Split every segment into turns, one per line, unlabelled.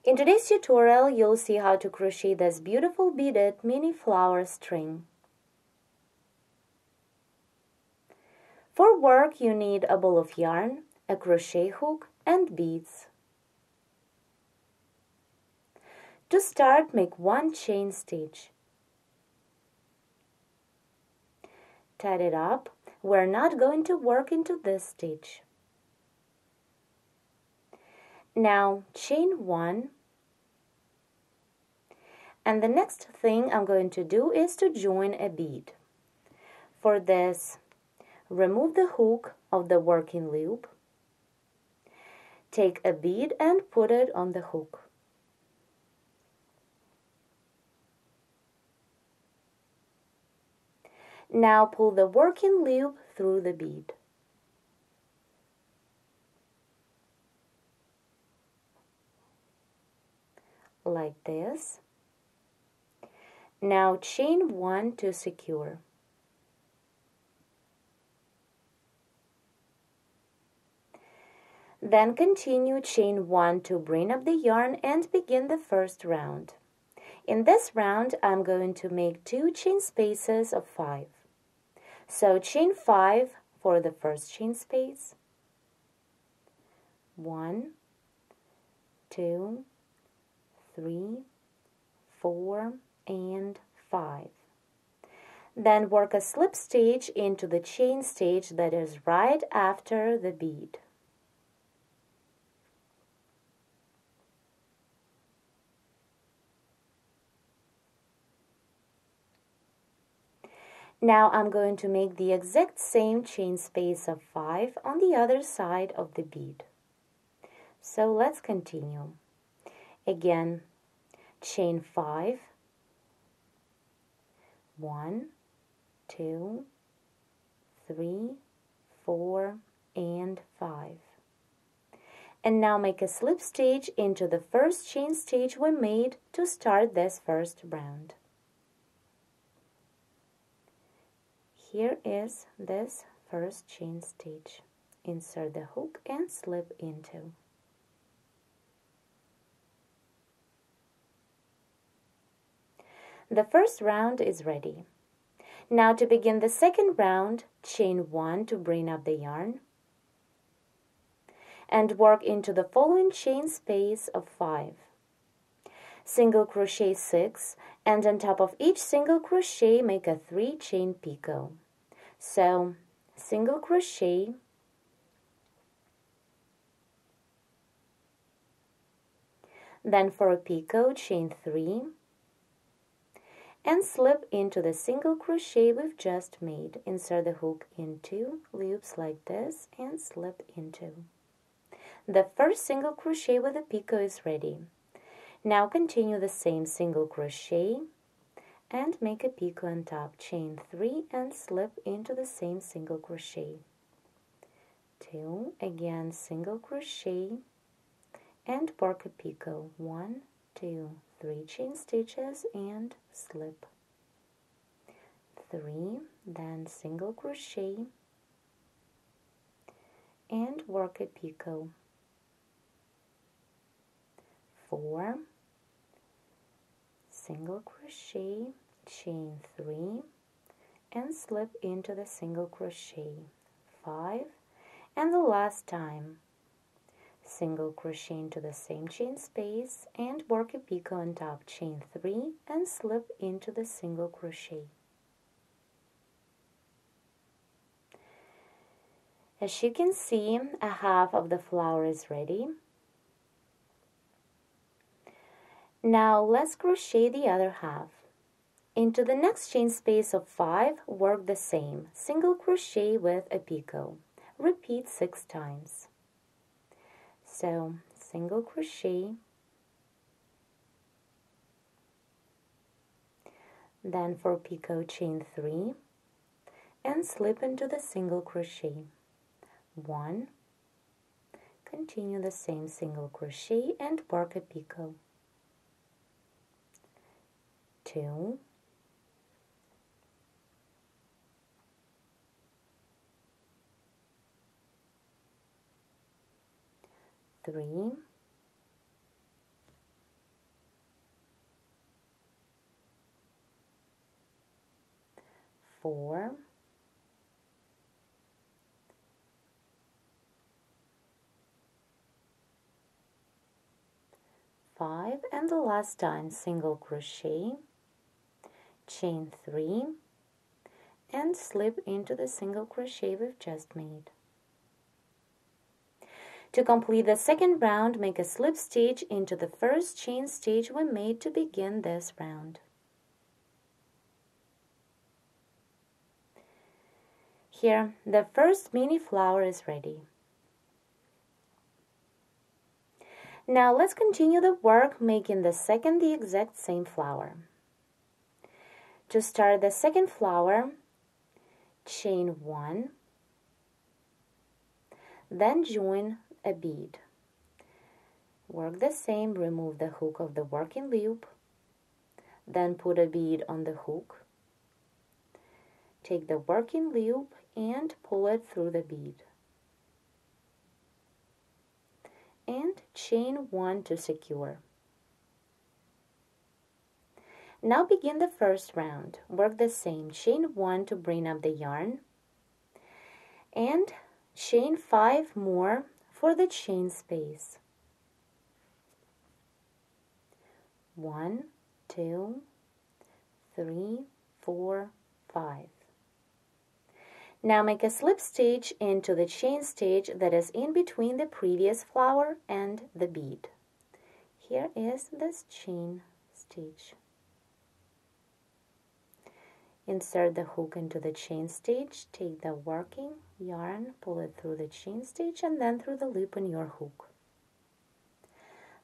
In today's tutorial, you'll see how to crochet this beautiful beaded mini flower string. For work, you need a ball of yarn, a crochet hook, and beads. To start, make one chain stitch. Tie it up. We're not going to work into this stitch. Now chain one, and the next thing I'm going to do is to join a bead. For this, remove the hook of the working loop, take a bead and put it on the hook. Now pull the working loop through the bead. Like this. Now chain one to secure. Then continue chain one to bring up the yarn and begin the first round. In this round, I'm going to make 2 chain spaces of 5. So chain 5 for the first chain space. 1, 2, 3, 4, and 5. Then work a slip stitch into the chain stitch that is right after the bead. Now I'm going to make the exact same chain space of 5 on the other side of the bead. So let's continue. Again, chain 5, 1, 2, 3, 4, and 5. And now make a slip stitch into the first chain stitch we made to start this first round. Here is this first chain stitch. Insert the hook and slip into. The first round is ready. Now to begin the second round, chain 1 to bring up the yarn and work into the following chain space of 5. Single crochet 6, and on top of each single crochet make a 3 chain picot. So single crochet, then for a picot chain 3 and slip into the single crochet we've just made. Insert the hook into loops like this and slip into. The first single crochet with a picot is ready. Now continue the same single crochet and make a picot on top. Chain 3 and slip into the same single crochet. 2, again single crochet and work a picot. 1, 2, 3 chain stitches and slip. 3, then single crochet and work a picot. 4, single crochet, chain 3 and slip into the single crochet. 5, and the last time single crochet into the same chain space and work a picot on top. Chain 3 and slip into the single crochet. As you can see, a half of the flower is ready. Now let's crochet the other half. Into the next chain space of 5, work the same. Single crochet with a picot. Repeat 6 times. So, single crochet, then for picot chain 3 and slip into the single crochet. 1, continue the same single crochet and work a picot. 2, 3, 4, 5, and the last time single crochet, chain 3, and slip into the single crochet we've just made. To complete the second round, make a slip stitch into the first chain stitch we made to begin this round. Here, the first mini flower is ready. Now let's continue the work making the second the exact same flower. To start the second flower, chain 1, then join a bead. Work the same, remove the hook of the working loop, then put a bead on the hook. Take the working loop and pull it through the bead. And chain 1 to secure. Now begin the first round. Work the same, chain 1 to bring up the yarn, and chain 5 more for the chain space. 1, 2, 3, 4, 5. Now make a slip stitch into the chain stitch that is in between the previous flower and the bead. Here is this chain stitch. Insert the hook into the chain stitch, take the working yarn, pull it through the chain stitch and then through the loop on your hook.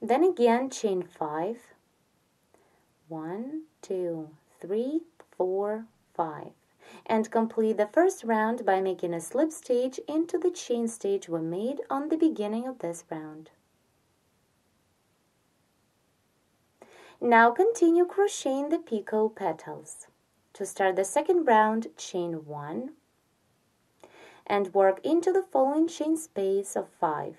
Then again chain 5, 1, 2, 3, 4, 5, and complete the first round by making a slip stitch into the chain stitch we made on the beginning of this round. Now continue crocheting the picot petals. To start the second round, chain 1 and work into the following chain space of 5.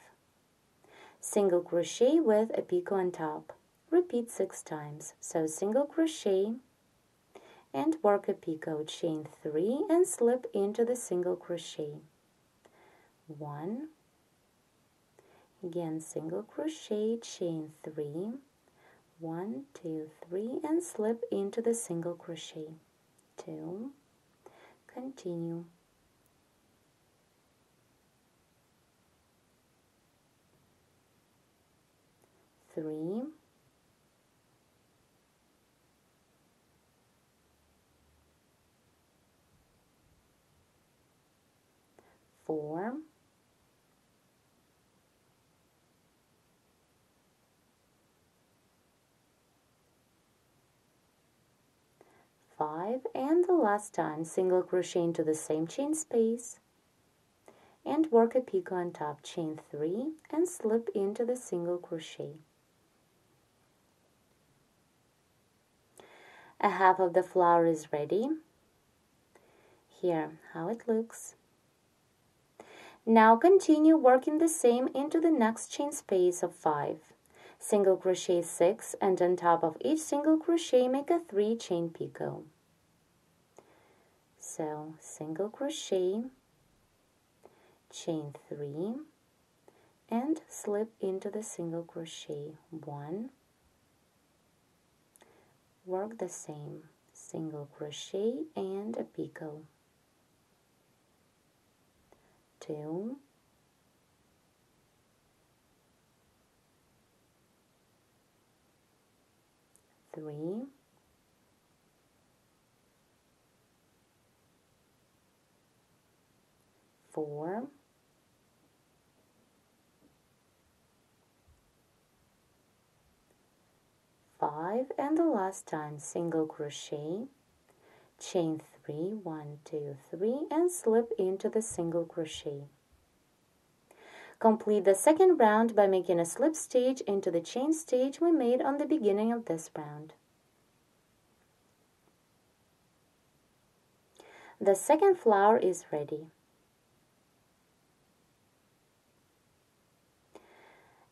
Single crochet with a picot on top. Repeat 6 times. So single crochet and work a picot, chain 3 and slip into the single crochet. 1, again single crochet, chain 3, 1, 2, 3 and slip into the single crochet. 2, continue. 3, 4, 5, and the last time single crochet into the same chain space and work a picot on top, chain 3 and slip into the single crochet. A half of the flower is ready. Here how it looks. Now continue working the same into the next chain space of 5. Single crochet 6 and on top of each single crochet make a 3 chain picot. So single crochet, chain 3 and slip into the single crochet. 1, work the same, single crochet and a picot. 2, 3, 4, 5, and the last time single crochet, chain 3, 1, 2, 3 and slip into the single crochet. Complete the second round by making a slip stitch into the chain stitch we made on the beginning of this round. The second flower is ready.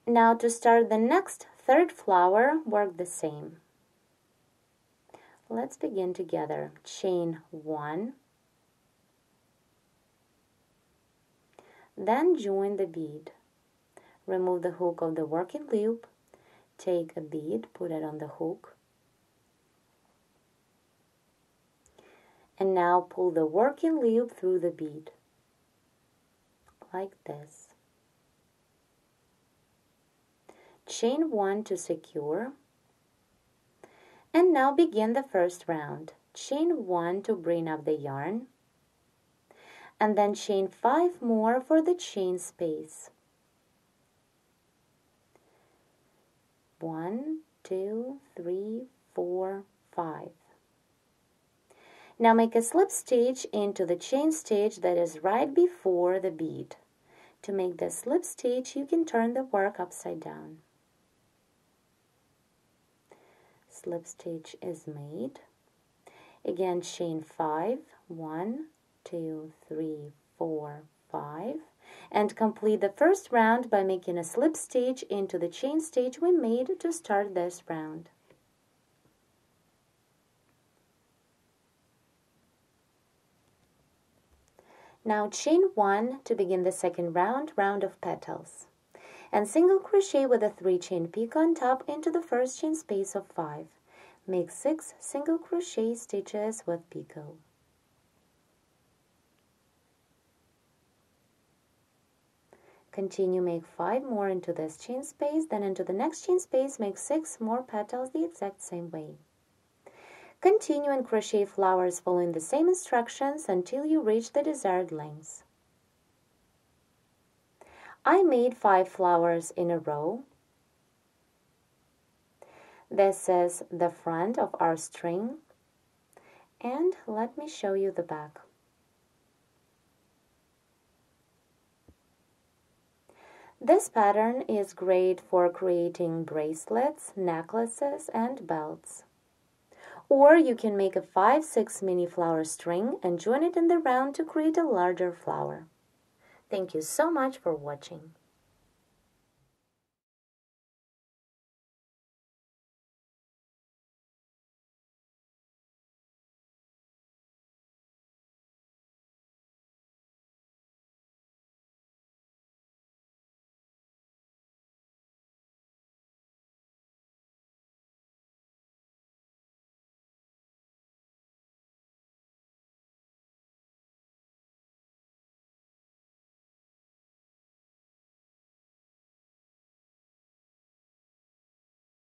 Now to start the next third flower, work the same. Let's begin together. Chain 1 Then join the bead. Remove the hook of the working loop. Take a bead, put it on the hook. And now pull the working loop through the bead, like this. Chain 1 to secure. And now begin the first round. Chain 1 to bring up the yarn. And then chain 5 more for the chain space. 1, 2, 3, 4, 5. Now make a slip stitch into the chain stitch that is right before the bead. To make the slip stitch, you can turn the work upside down. Slip stitch is made. Again, chain 5, 1, 2, 3, 4, 5, and complete the first round by making a slip stitch into the chain stitch we made to start this round. Now chain 1 to begin the second round of petals, and single crochet with a 3 chain peak on top into the first chain space of 5. Make 6 single crochet stitches with picot. Continue, make 5 more into this chain space, then into the next chain space make 6 more petals the exact same way. Continue and crochet flowers following the same instructions until you reach the desired length. I made 5 flowers in a row. This is the front of our string, and let me show you the back. This pattern is great for creating bracelets, necklaces, and belts. Or you can make a 5-6 mini flower string and join it in the round to create a larger flower. Thank you so much for watching.